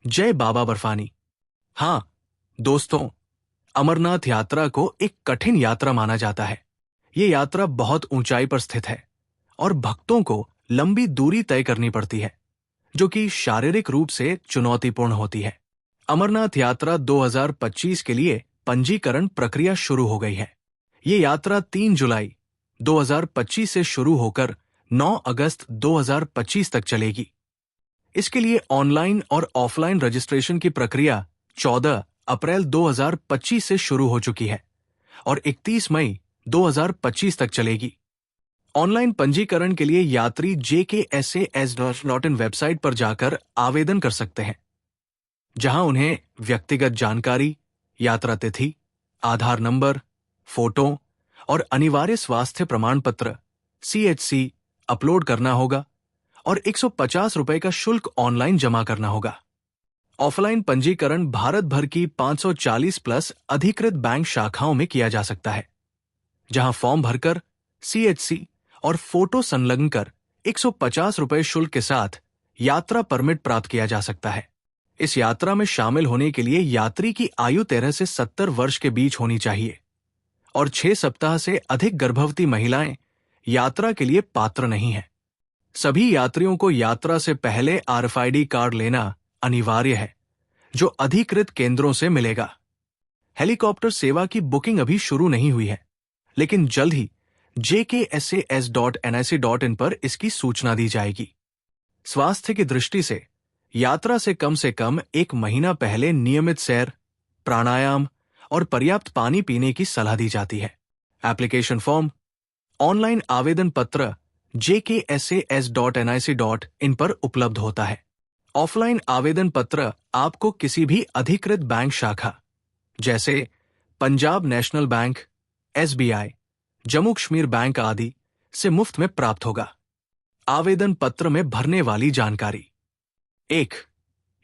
जय बाबा बर्फानी। हाँ दोस्तों, अमरनाथ यात्रा को एक कठिन यात्रा माना जाता है। ये यात्रा बहुत ऊंचाई पर स्थित है और भक्तों को लंबी दूरी तय करनी पड़ती है, जो कि शारीरिक रूप से चुनौतीपूर्ण होती है। अमरनाथ यात्रा 2025 के लिए पंजीकरण प्रक्रिया शुरू हो गई है। ये यात्रा 3 जुलाई 2025 से शुरू होकर 9 अगस्त 2025 तक चलेगी। इसके लिए ऑनलाइन और ऑफलाइन रजिस्ट्रेशन की प्रक्रिया 14 अप्रैल 2025 से शुरू हो चुकी है और 31 मई 2025 तक चलेगी। ऑनलाइन पंजीकरण के लिए यात्री jksas.in वेबसाइट पर जाकर आवेदन कर सकते हैं, जहां उन्हें व्यक्तिगत जानकारी, यात्रा तिथि, आधार नंबर, फोटो और अनिवार्य स्वास्थ्य प्रमाण पत्र CHC अपलोड करना होगा और 150 रुपए का शुल्क ऑनलाइन जमा करना होगा। ऑफलाइन पंजीकरण भारत भर की 540 प्लस अधिकृत बैंक शाखाओं में किया जा सकता है, जहां फॉर्म भरकर CHC और फोटो संलग्न कर 150 रुपए शुल्क के साथ यात्रा परमिट प्राप्त किया जा सकता है। इस यात्रा में शामिल होने के लिए यात्री की आयु 13 से 70 वर्ष के बीच होनी चाहिए और 6 सप्ताह से अधिक गर्भवती महिलाएं यात्रा के लिए पात्र नहीं हैं। सभी यात्रियों को यात्रा से पहले RFID कार्ड लेना अनिवार्य है, जो अधिकृत केंद्रों से मिलेगा। हेलीकॉप्टर सेवा की बुकिंग अभी शुरू नहीं हुई है, लेकिन जल्द ही jksas.nic.in पर इसकी सूचना दी जाएगी। स्वास्थ्य की दृष्टि से यात्रा से कम 1 महीना पहले नियमित सैर, प्राणायाम और पर्याप्त पानी पीने की सलाह दी जाती है। एप्लीकेशन फॉर्म, ऑनलाइन आवेदन पत्र jksas.nic.in पर उपलब्ध होता है। ऑफलाइन आवेदन पत्र आपको किसी भी अधिकृत बैंक शाखा जैसे Punjab national bank, SBI, Jammu Kashmir bank आदि से मुफ्त में प्राप्त होगा। आवेदन पत्र में भरने वाली जानकारी: 1.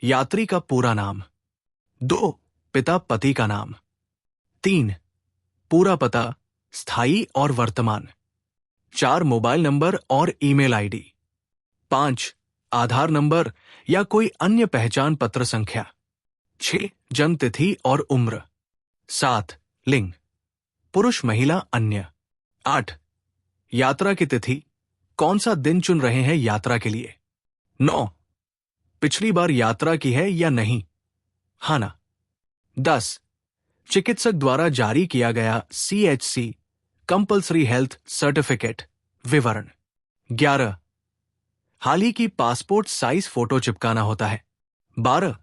यात्री का पूरा नाम। 2. पिता पति का नाम। 3. पूरा पता, स्थायी और वर्तमान। 4. मोबाइल नंबर और ईमेल ID। 5. आधार नंबर या कोई अन्य पहचान पत्र संख्या। 6. जन्म तिथि और उम्र। 7. लिंग, पुरुष महिला अन्य। 8. यात्रा की तिथि, कौन सा दिन चुन रहे हैं यात्रा के लिए। 9. पिछली बार यात्रा की है या नहीं, हाँ ना। 10. चिकित्सक द्वारा जारी किया गया CHC कंपल्सरी हेल्थ सर्टिफिकेट विवरण। 11. हाल ही की पासपोर्ट साइज फोटो चिपकाना होता है। 12.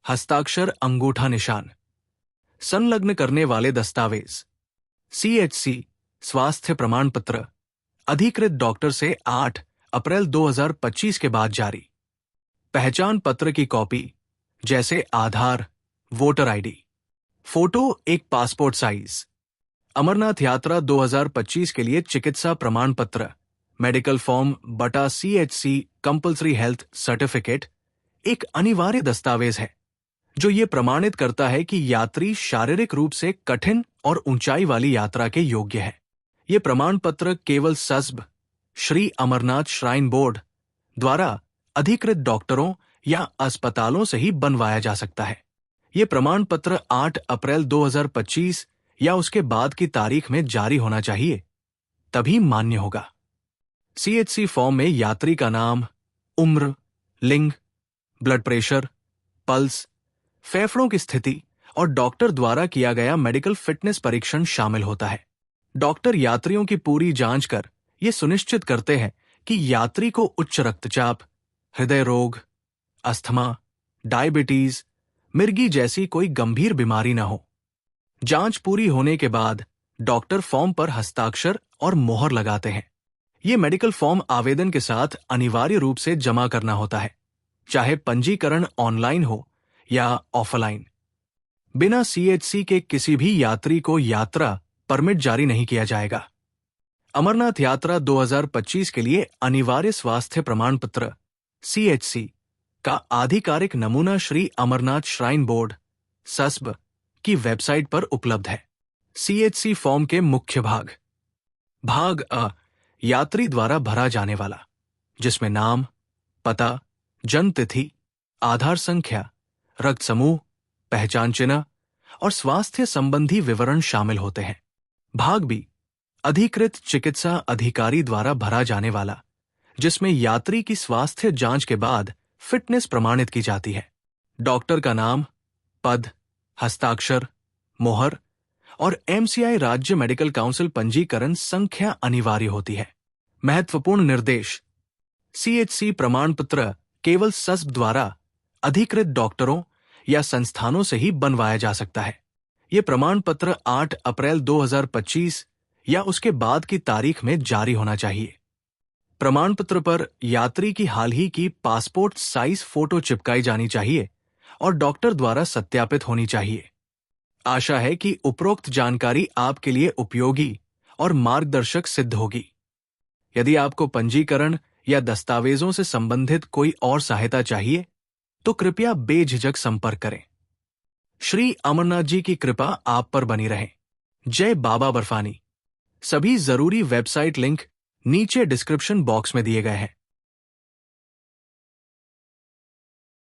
हस्ताक्षर अंगूठा निशान। संलग्न करने वाले दस्तावेज: CHC स्वास्थ्य प्रमाण पत्र अधिकृत डॉक्टर से 8 अप्रैल 2025 के बाद जारी। पहचान पत्र की कॉपी जैसे आधार, वोटर ID। फोटो एक पासपोर्ट साइज। अमरनाथ यात्रा 2025 के लिए चिकित्सा प्रमाण पत्र, मेडिकल फॉर्म बटा CHC कंपल्सरी हेल्थ सर्टिफिकेट एक अनिवार्य दस्तावेज है, जो ये प्रमाणित करता है कि यात्री शारीरिक रूप से कठिन और ऊंचाई वाली यात्रा के योग्य है। ये प्रमाण पत्र केवल SASB, Shri Amarnath shrine board द्वारा अधिकृत डॉक्टरों या अस्पतालों से ही बनवाया जा सकता है। ये प्रमाण पत्र 8 अप्रैल 2025 या उसके बाद की तारीख में जारी होना चाहिए, तभी मान्य होगा। CHC फॉर्म में यात्री का नाम, उम्र, लिंग, ब्लड प्रेशर, पल्स, फेफड़ों की स्थिति और डॉक्टर द्वारा किया गया मेडिकल फिटनेस परीक्षण शामिल होता है। डॉक्टर यात्रियों की पूरी जांच कर ये सुनिश्चित करते हैं कि यात्री को उच्च रक्तचाप, हृदय रोग, अस्थमा, डायबिटीज, मिर्गी जैसी कोई गंभीर बीमारी न हो। जांच पूरी होने के बाद डॉक्टर फॉर्म पर हस्ताक्षर और मोहर लगाते हैं। ये मेडिकल फॉर्म आवेदन के साथ अनिवार्य रूप से जमा करना होता है, चाहे पंजीकरण ऑनलाइन हो या ऑफलाइन। बिना CHC के किसी भी यात्री को यात्रा परमिट जारी नहीं किया जाएगा। अमरनाथ यात्रा 2025 के लिए अनिवार्य स्वास्थ्य प्रमाण पत्र CHC का आधिकारिक नमूना Shri Amarnath shrine board SASB की वेबसाइट पर उपलब्ध है। CHC फॉर्म के मुख्य भाग: भाग अ, यात्री द्वारा भरा जाने वाला, जिसमें नाम, पता, जन्म तिथि, आधार संख्या, रक्त समूह, पहचान चिन्ह और स्वास्थ्य संबंधी विवरण शामिल होते हैं। भाग बी, अधिकृत चिकित्सा अधिकारी द्वारा भरा जाने वाला, जिसमें यात्री की स्वास्थ्य जांच के बाद फिटनेस प्रमाणित की जाती है। डॉक्टर का नाम, पद, हस्ताक्षर, मोहर और एमसीआई राज्य मेडिकल काउंसिल पंजीकरण संख्या अनिवार्य होती है। महत्वपूर्ण निर्देश: सीएचसी प्रमाण पत्र केवल सस्ब द्वारा अधिकृत डॉक्टरों या संस्थानों से ही बनवाया जा सकता है। ये प्रमाण पत्र 8 अप्रैल 2025 या उसके बाद की तारीख में जारी होना चाहिए। प्रमाण पत्र पर यात्री की हाल ही की पासपोर्ट साइज फोटो चिपकाई जानी चाहिए और डॉक्टर द्वारा सत्यापित होनी चाहिए। आशा है कि उपरोक्त जानकारी आपके लिए उपयोगी और मार्गदर्शक सिद्ध होगी। यदि आपको पंजीकरण या दस्तावेजों से संबंधित कोई और सहायता चाहिए तो कृपया बेझिझक संपर्क करें। श्री अमरनाथ जी की कृपा आप पर बनी रहे। जय बाबा बर्फानी। सभी जरूरी वेबसाइट लिंक नीचे डिस्क्रिप्शन बॉक्स में दिए गए हैं।